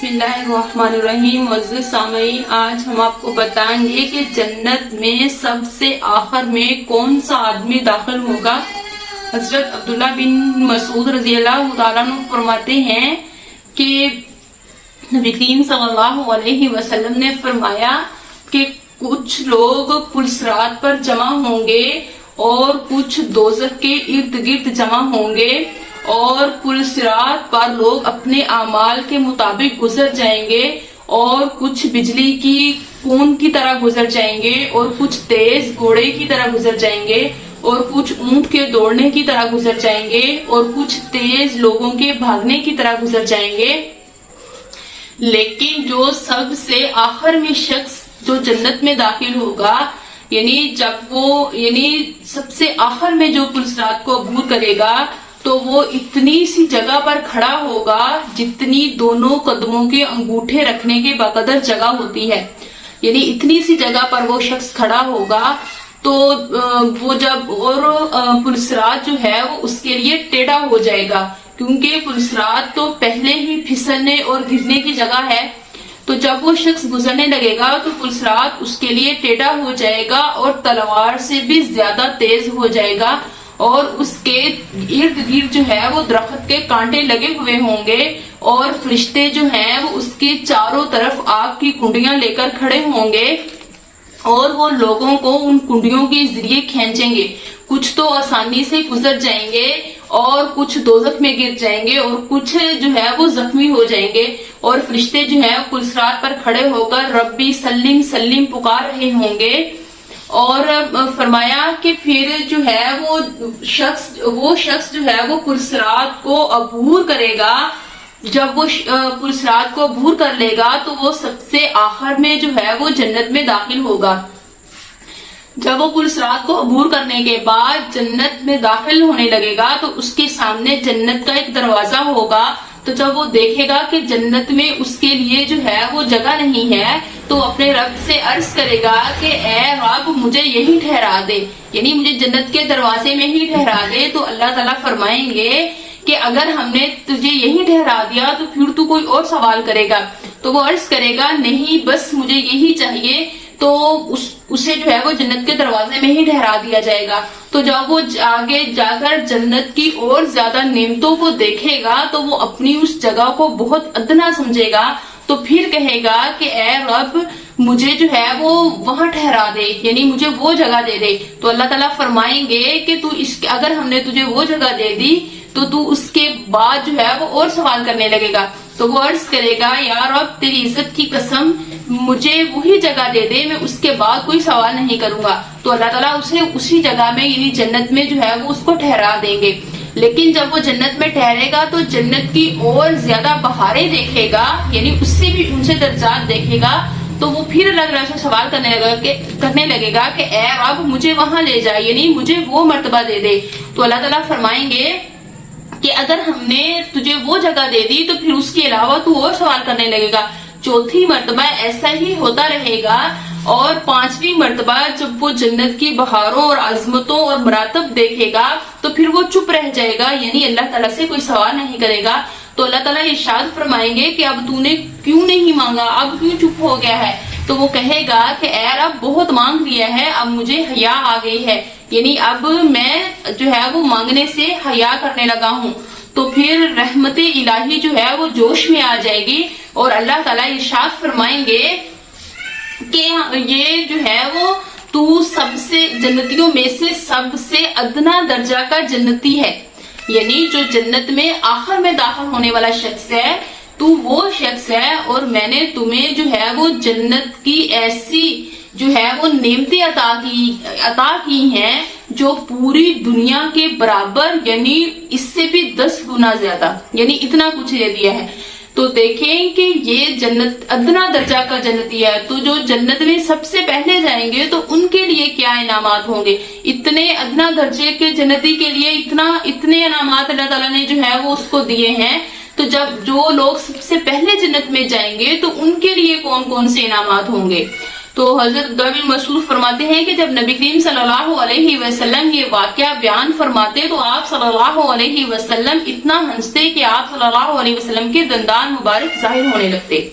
बिस्मिल्लाहिर्रहमानिर्रहीम। मुअज़्ज़िज़ सामईन, आज हम आपको बताएंगे कि जन्नत में सबसे आखिर में कौन सा आदमी दाखिल होगा। हजरत अब्दुल्ला बिन मसूद रज़ियल्लाहु ताला अन्हु फरमाते हैं कि नबी करीम सल्लल्लाहु अलैहि वसल्लम ने फरमाया कि कुछ लोग पुलसरात पर जमा होंगे और कुछ दोज़ख के इर्द गिर्द जमा होंगे और पुलसरात पर लोग अपने आमाल के मुताबिक गुजर जाएंगे और कुछ बिजली की खून की तरह गुजर जाएंगे और कुछ तेज घोड़े की तरह गुजर जाएंगे और कुछ ऊंट के दौड़ने की तरह गुजर जाएंगे और कुछ तेज लोगों के भागने की तरह गुजर जाएंगे। लेकिन जो सबसे आखिर में शख्स जो जन्नत में दाखिल होगा, यानी सबसे आखिर में जो पुलसरात को अबूर करेगा, तो वो इतनी सी जगह पर खड़ा होगा जितनी दोनों कदमों के अंगूठे रखने के बकदर जगह होती है। यानी इतनी सी जगह पर वो शख्स खड़ा होगा तो वो जब पुलसरात जो है वो उसके लिए टेढ़ा हो जाएगा, क्योंकि पुलसरात तो पहले ही फिसलने और गिरने की जगह है। तो जब वो शख्स गुजरने लगेगा तो पुलसरात उसके लिए टेढ़ा हो जाएगा और तलवार से भी ज्यादा तेज हो जाएगा और उसके इर्द गिर्द जो है वो दरख्त के कांटे लगे हुए होंगे और फरिश्ते जो हैं वो उसके चारों तरफ आग की कुंडियां लेकर खड़े होंगे और वो लोगों को उन कुंडियों के जरिए खींचेंगे। कुछ तो आसानी से गुजर जाएंगे और कुछ दोज़ख में गिर जाएंगे और कुछ जो है वो जख्मी हो जाएंगे और फरिश्ते जो है पुलसरात पर खड़े होकर रब्बी सल्लिम सल्लिम पुकार रहे होंगे। और फरमाया कि फिर जो है वो शख्स जो है वो पुलसरात को अबूर करेगा। जब वो पुलसरात को अबूर कर लेगा तो वो सबसे आखिर में जो है वो जन्नत में दाखिल होगा। जब वो पुलसरात को अबूर करने के बाद जन्नत में दाखिल होने लगेगा तो उसके सामने जन्नत का एक दरवाजा होगा। तो जब वो देखेगा कि जन्नत में उसके लिए जो है वो जगह नहीं है तो अपने रब से अर्ज करेगा कि ए रब मुझे यही ठहरा दे, यानी मुझे जन्नत के दरवाजे में ही ठहरा दे। तो अल्लाह ताला फरमाएंगे कि अगर हमने तुझे यही ठहरा दिया तो फिर तू कोई और सवाल करेगा। तो वो अर्ज करेगा नहीं बस मुझे यही चाहिए, तो उसे जो है वो जन्नत के दरवाजे में ही ठहरा दिया जाएगा। तो जब वो आगे जाकर जन्नत की और ज्यादा नेमतों को देखेगा तो वो अपनी उस जगह को बहुत अदना समझेगा। तो फिर कहेगा कि ए रब मुझे जो है वो वहां ठहरा दे, यानी मुझे वो जगह दे दे। तो अल्लाह ताला फरमाएंगे कि तू अगर हमने तुझे वो जगह दे दी तो तू उसके बाद जो है वो और सवाल करने लगेगा। तो वो अर्ज करेगा या रब तेरी इज्जत की कसम मुझे वही जगह दे दे, मैं उसके बाद कोई सवाल नहीं करूंगा। तो अल्लाह ताला उसे उसी जगह में यानी जन्नत में जो है वो उसको ठहरा देंगे। लेकिन जब वो जन्नत में ठहरेगा तो जन्नत की और ज्यादा बहारें देखेगा, यानी उससे भी ऊंचे दर्जात देखेगा। तो वो फिर अलग से सवाल करने लगेगा कि ए रब मुझे वहां ले जाए, यानी मुझे वो मर्तबा दे दे। तो अल्लाह ताला फरमाएंगे कि अगर हमने तुझे वो जगह दे दी तो फिर उसके अलावा तू और सवाल करने लगेगा। चौथी मर्तबा ऐसा ही होता रहेगा और पांचवी मर्तबा जब वो जन्नत की बहारों और अजमतों और मरातब देखेगा तो फिर वो चुप रह जाएगा, यानी अल्लाह ताला से कोई सवाल नहीं करेगा। तो अल्लाह ताला इरशाद फरमाएंगे कि अब तूने क्यों नहीं मांगा, अब क्यों चुप हो गया है। तो वो कहेगा कि ए रब बहुत मांग लिया है, अब मुझे हया आ गई है, यानी अब मैं जो है वो मांगने से हया करने लगा हूँ। तो फिर रहमत इलाही जो है वो जोश में आ जाएगी और अल्लाह ताला इरशाद फरमाएंगे कि ये जो है वो तू सबसे जन्नतियों में से सबसे अदना दर्जा का जन्नती है, यानी जो जन्नत में आखिर में दाखिल होने वाला शख्स है तू वो शख्स है और मैंने तुम्हें जो है वो जन्नत की ऐसी जो है वो नेमतें अता की हैं जो पूरी दुनिया के बराबर, यानी इससे भी 10 गुना ज्यादा, यानी इतना कुछ दे दिया है। तो देखें कि ये जन्नत अदना दर्जा का जन्नती है। तो जो जन्नत में सबसे पहले जाएंगे तो उनके लिए क्या इनामात होंगे। इतने अदना दर्जे के जन्नती के लिए इतने इनामात अल्लाह ताला ने जो है वो उसको दिए हैं। तो जब जो लोग सबसे पहले जन्नत में जाएंगे तो उनके लिए कौन कौन से इनामात होंगे। تو حضرت عبداللہ بن مسعود فرماتے ہیں کہ جب نبی کریم صلی اللہ علیہ وسلم یہ واقعہ بیان فرماتے تو آپ صلی اللہ علیہ وسلم اتنا ہنستے کہ آپ صلی اللہ علیہ وسلم کے دندان مبارک ظاہر ہونے لگتے.